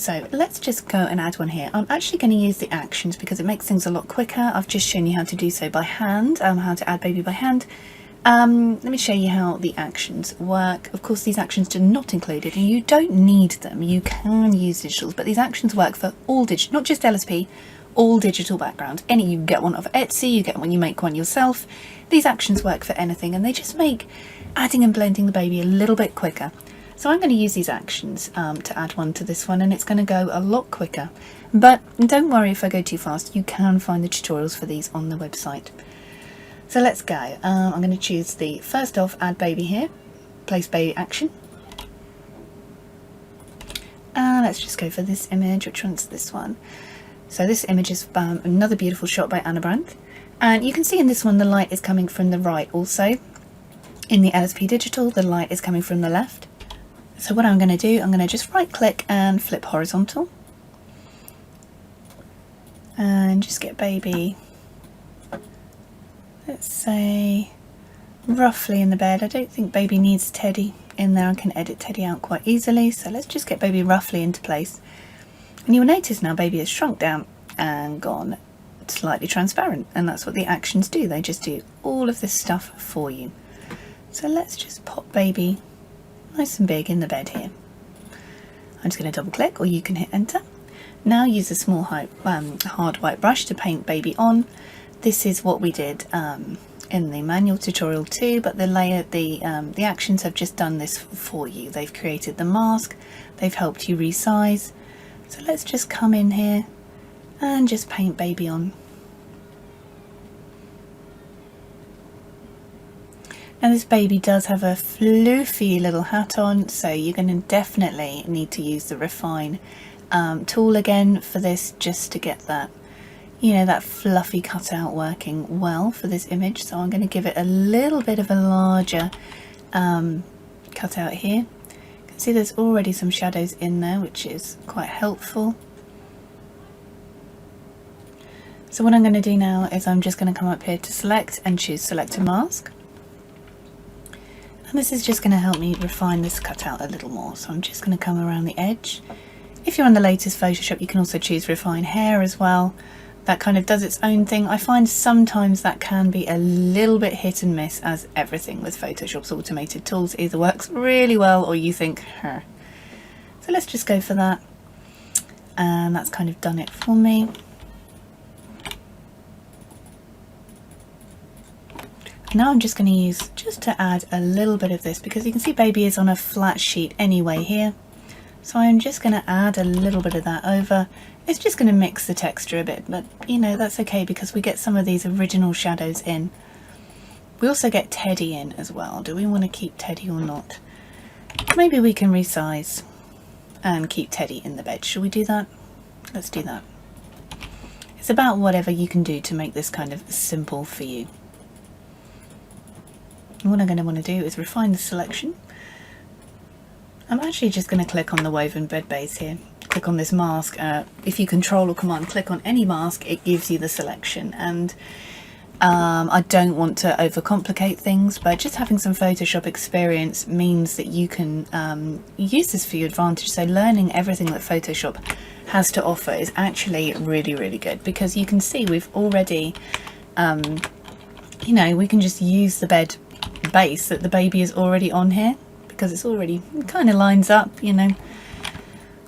So let's just go and add one here. I'm actually going to use the actions because it makes things a lot quicker. I've just shown you how to do so by hand, how to add baby by hand. Let me show you how the actions work. Of course, these actions are not included and you don't need them. You can use digitals, but these actions work for all digital, not just LSP, all digital background. Any, you get one off Etsy, you get one, you make one yourself. These actions work for anything and they just make adding and blending the baby a little bit quicker. So I'm going to use these actions to add one to this one, and it's going to go a lot quicker. But don't worry if I go too fast, you can find the tutorials for these on the website. So let's go. I'm going to choose the first off, add baby here, place baby action. Let's just go for this image. Which one's this one? So this image is another beautiful shot by Anna Brandt. And you can see in this one the light is coming from the right also. In the LSP Digital, the light is coming from the left. So what I'm going to do, I'm going to just right click and flip horizontal. And just get baby, let's say, roughly in the bed. I don't think baby needs Teddy in there. I can edit Teddy out quite easily. So let's just get baby roughly into place. And you'll notice now baby has shrunk down and gone slightly transparent. And that's what the actions do. They just do all of this stuff for you. So let's just pop baby nice and big in the bed here. I'm just going to double click, or you can hit enter. Now use a small hard white brush to paint baby on. This is what we did in the manual tutorial too, but the actions have just done this for you. They've created the mask, they've helped you resize. So let's just come in here and just paint baby on. Now this baby does have a floofy little hat on, so you're going to definitely need to use the refine tool again for this, just to get that, you know, that fluffy cutout working well for this image. So I'm going to give it a little bit of a larger cutout here. You can see there's already some shadows in there, which is quite helpful. So what I'm going to do now is I'm just going to come up here to select and choose select a mask. And this is just going to help me refine this cutout a little more. So I'm just going to come around the edge. If you're on the latest Photoshop, you can also choose refine hair as well. That kind of does its own thing. I find sometimes that can be a little bit hit and miss, as everything with Photoshop's automated tools either works really well or you think, huh. So let's just go for that. And that's kind of done it for me. Now I'm just going to use, just to add a little bit of this, because you can see baby is on a flat sheet anyway here. So I'm just going to add a little bit of that over. It's just going to mix the texture a bit, but you know, that's okay because we get some of these original shadows in. We also get Teddy in as well. Do we want to keep Teddy or not? Maybe we can resize and keep Teddy in the bed. Should we do that? Let's do that. It's about whatever you can do to make this kind of simple for you. What I'm going to want to do is refine the selection. I'm actually just going to click on the woven bed base here. Click on this mask. If you control or command click on any mask, it gives you the selection. And I don't want to overcomplicate things, but just having some Photoshop experience means that you can use this for your advantage. So learning everything that Photoshop has to offer is actually really, really good, because you can see we've already, you know, we can just use the bed base that the baby is already on here, because it's already kind of lines up, you know.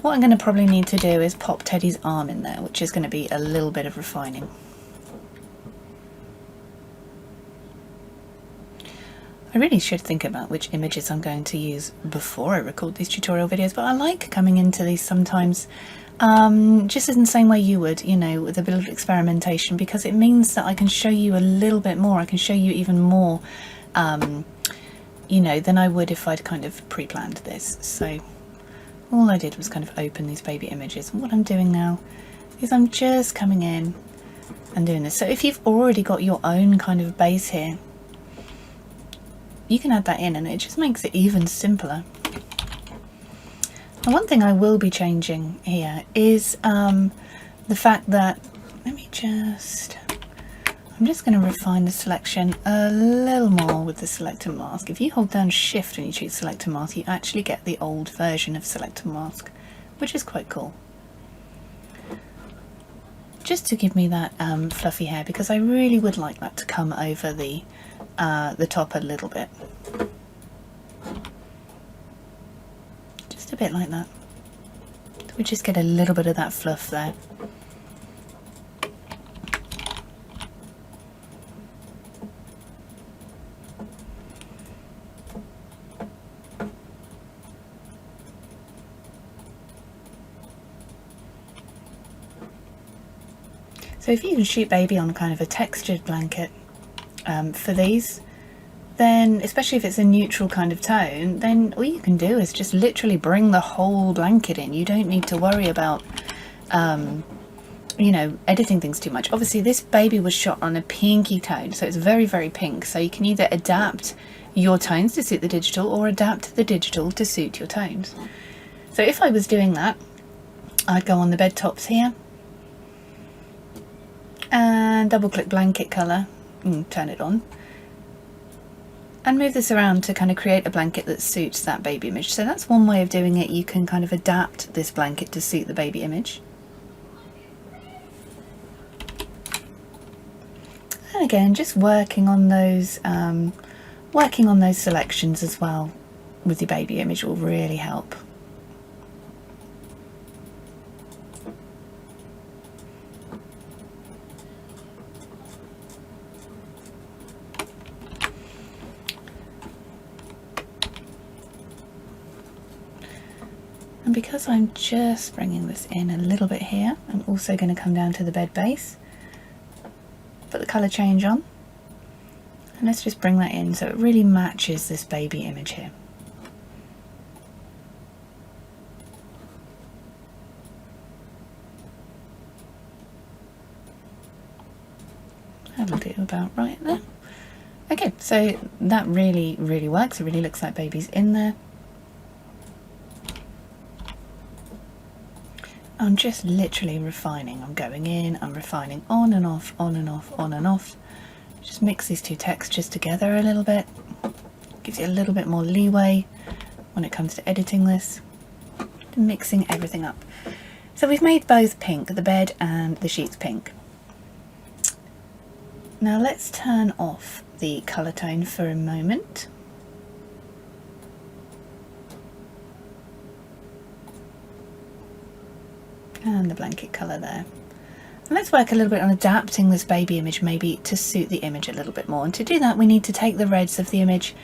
What I'm going to probably need to do is pop Teddy's arm in there, which is going to be a little bit of refining. I really should think about which images I'm going to use before I record these tutorial videos, but I like coming into these sometimes just in the same way you would, you know, with a bit of experimentation, because it means that I can show you a little bit more. I can show you even more you know, than I would if I'd kind of pre-planned this. So all I did was kind of open these baby images, and what I'm doing now is I'm just coming in and doing this. So if you've already got your own kind of base here, you can add that in and it just makes it even simpler. And one thing I will be changing here is the fact that, I'm just going to refine the selection a little more with the selector mask. If you hold down shift when you choose selector mask, you actually get the old version of selector mask, which is quite cool. Just to give me that fluffy hair, because I really would like that to come over the top a little bit. Just a bit like that. So we just get a little bit of that fluff there. So if you can shoot baby on kind of a textured blanket for these, then especially if it's a neutral kind of tone, then all you can do is just literally bring the whole blanket in. You don't need to worry about you know, editing things too much. Obviously this baby was shot on a pinky tone, so it's very, very pink, so you can either adapt your tones to suit the digital or adapt the digital to suit your tones. So if I was doing that, I'd go on the bed tops here and double click blanket colour and turn it on and move this around to kind of create a blanket that suits that baby image. So that's one way of doing it. You can kind of adapt this blanket to suit the baby image. And again, just working on those selections as well with your baby image will really help. And because I'm just bringing this in a little bit here, I'm also going to come down to the bed base, put the colour change on, and let's just bring that in so it really matches this baby image here. That'll do about right there. Okay, so that really, really works. It really looks like baby's in there. I'm just literally refining. I'm going in, I'm refining on and off, on and off, on and off. Just mix these two textures together a little bit. Gives you a little bit more leeway when it comes to editing this. Mixing everything up. So we've made both pink, the bed and the sheets pink. Now let's turn off the colour tone for a moment. And the blanket colour there. And let's work a little bit on adapting this baby image maybe to suit the image a little bit more. And to do that we need to take the reds of the image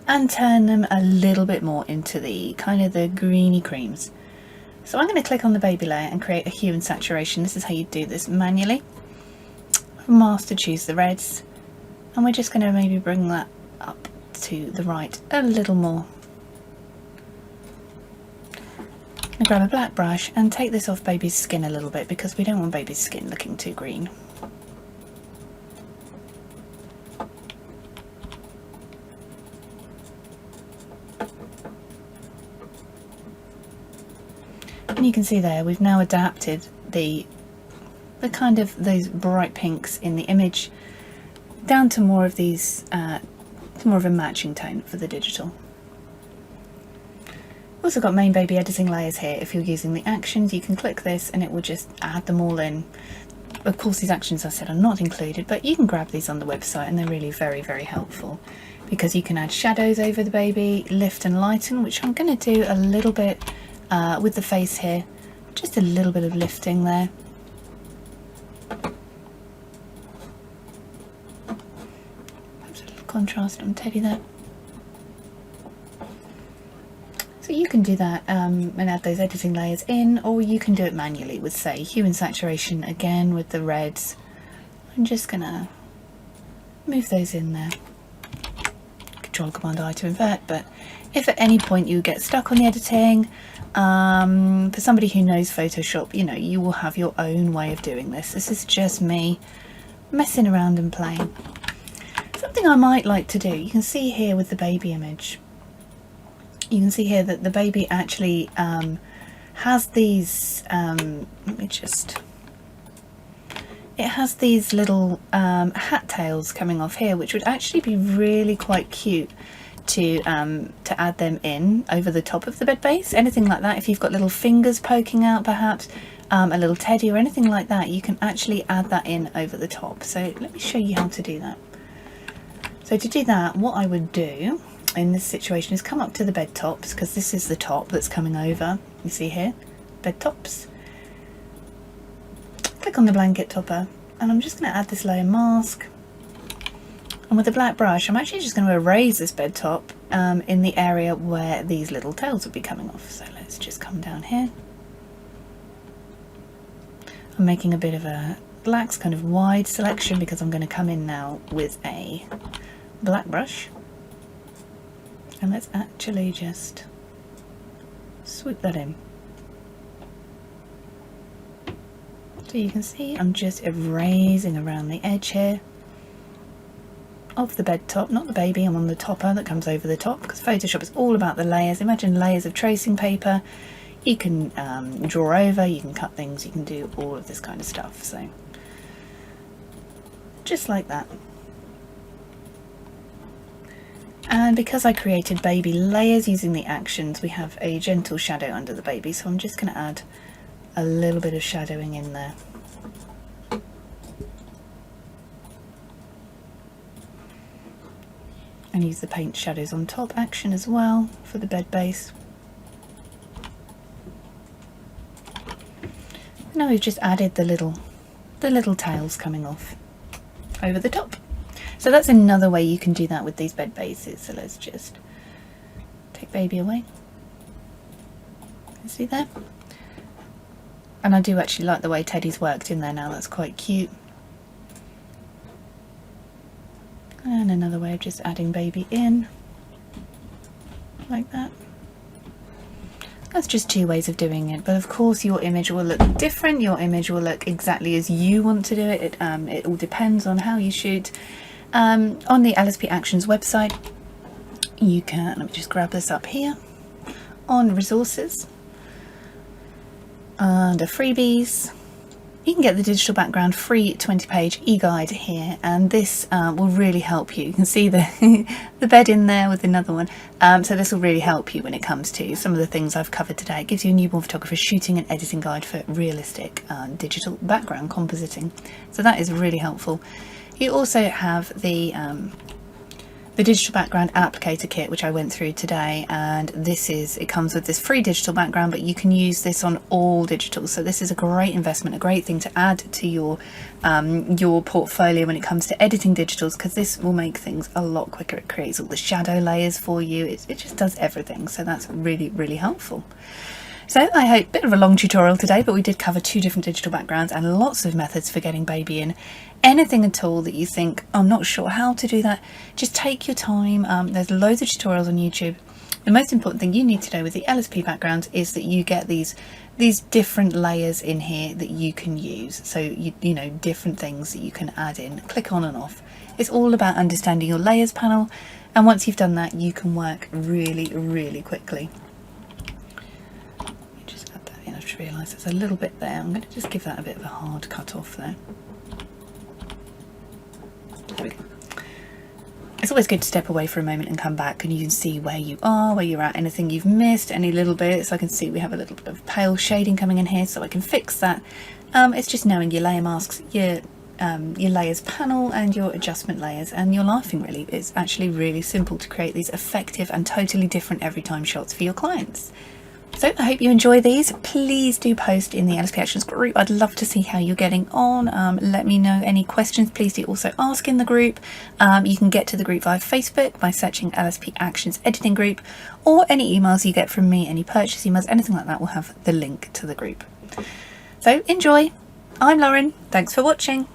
and turn them a little bit more into the kind of the greeny creams. So I'm going to click on the baby layer and create a hue and saturation. This is how you do this manually. Master, choose the reds, and we're just going to maybe bring that up to the right a little more. I'm going to grab a black brush and take this off baby's skin a little bit because we don't want baby's skin looking too green. And you can see there we've now adapted the kind of those bright pinks in the image down to more of these, more of a matching tone for the digital. Also got main baby editing layers here. If you're using the actions, you can click this and it will just add them all in. Of course these actions I said are not included, but you can grab these on the website and they're really very, very helpful because you can add shadows over the baby, lift and lighten, which I'm going to do a little bit with the face here. Just a little bit of lifting there. Perhaps a little contrast on Teddy there. So you can do that and add those editing layers in, or you can do it manually with, say, hue and saturation again with the reds. I'm just gonna move those in there. Control Command I to invert, but if at any point you get stuck on the editing, for somebody who knows Photoshop, you know, you will have your own way of doing this. This is just me messing around and playing. Something I might like to do, you can see here with the baby image, you can see here that the baby actually has these, it has these little hat tails coming off here, which would actually be really quite cute to add them in over the top of the bed base, anything like that. If you've got little fingers poking out, perhaps a little teddy or anything like that, you can actually add that in over the top. So let me show you how to do that. So to do that, what I would do in this situation is come up to the bed tops, because this is the top that's coming over. You see here, bed tops. Click on the blanket topper, and I'm just going to add this layer mask. And with a black brush, I'm actually just going to erase this bed top in the area where these little tails would be coming off. So let's just come down here. I'm making a bit of a blacks kind of wide selection because I'm going to come in now with a black brush. And let's actually just swoop that in. So you can see I'm just erasing around the edge here of the bed top, not the baby. I'm on the topper that comes over the top, because Photoshop is all about the layers. Imagine layers of tracing paper. You can draw over, you can cut things, you can do all of this kind of stuff. So just like that. And because I created baby layers using the actions, we have a gentle shadow under the baby, so I'm just going to add a little bit of shadowing in there. And use the paint shadows on top action as well for the bed base. Now we've just added the little tails coming off over the top. So that's another way you can do that with these bed bases. So let's just take baby away. You see there? And I do actually like the way Teddy's worked in there now. That's quite cute. And another way of just adding baby in, like that. That's just two ways of doing it, but of course your image will look different. Your image will look exactly as you want to do it. It all depends on how you shoot. On the LSP Actions website, you can, let me just grab this up here, on resources, under freebies, you can get the digital background free 20-page e-guide here, and this will really help you. You can see the the bed in there with another one, so this will really help you when it comes to some of the things I've covered today. It gives you a newborn photographer shooting and editing guide for realistic digital background compositing, so that is really helpful. You also have the digital background applicator kit, which I went through today, and it comes with this free digital background, but you can use this on all digitals. So this is a great investment, a great thing to add to your portfolio when it comes to editing digitals, because this will make things a lot quicker. It creates all the shadow layers for you. It just does everything. So that's really, really helpful. So I hope, a bit of a long tutorial today, but we did cover 2 different digital backgrounds and lots of methods for getting baby in. Anything at all that you think, I'm not sure how to do that, just take your time. There's loads of tutorials on YouTube. The most important thing you need to know with the LSP backgrounds is that you get these different layers in here that you can use. So you know, different things that you can add in, click on and off. It's all about understanding your layers panel, and once you've done that, you can work really, really quickly. I just realised there's a little bit there. I'm going to just give that a bit of a hard cut off there. There we go. It's always good to step away for a moment and come back, and you can see where you are, where you're at, anything you've missed, any little bits. I can see we have a little bit of pale shading coming in here, so I can fix that. It's just knowing your layer masks, your layers panel and your adjustment layers, and your laughing really. It's actually really simple to create these effective and totally different every time shots for your clients. So I hope you enjoy these. Please do post in the LSP Actions group. I'd love to see how you're getting on. Let me know any questions. Please do also ask in the group. You can get to the group via Facebook by searching LSP Actions Editing Group, or any emails you get from me, any purchase emails, anything like that will have the link to the group. So enjoy. I'm Lauren. Thanks for watching.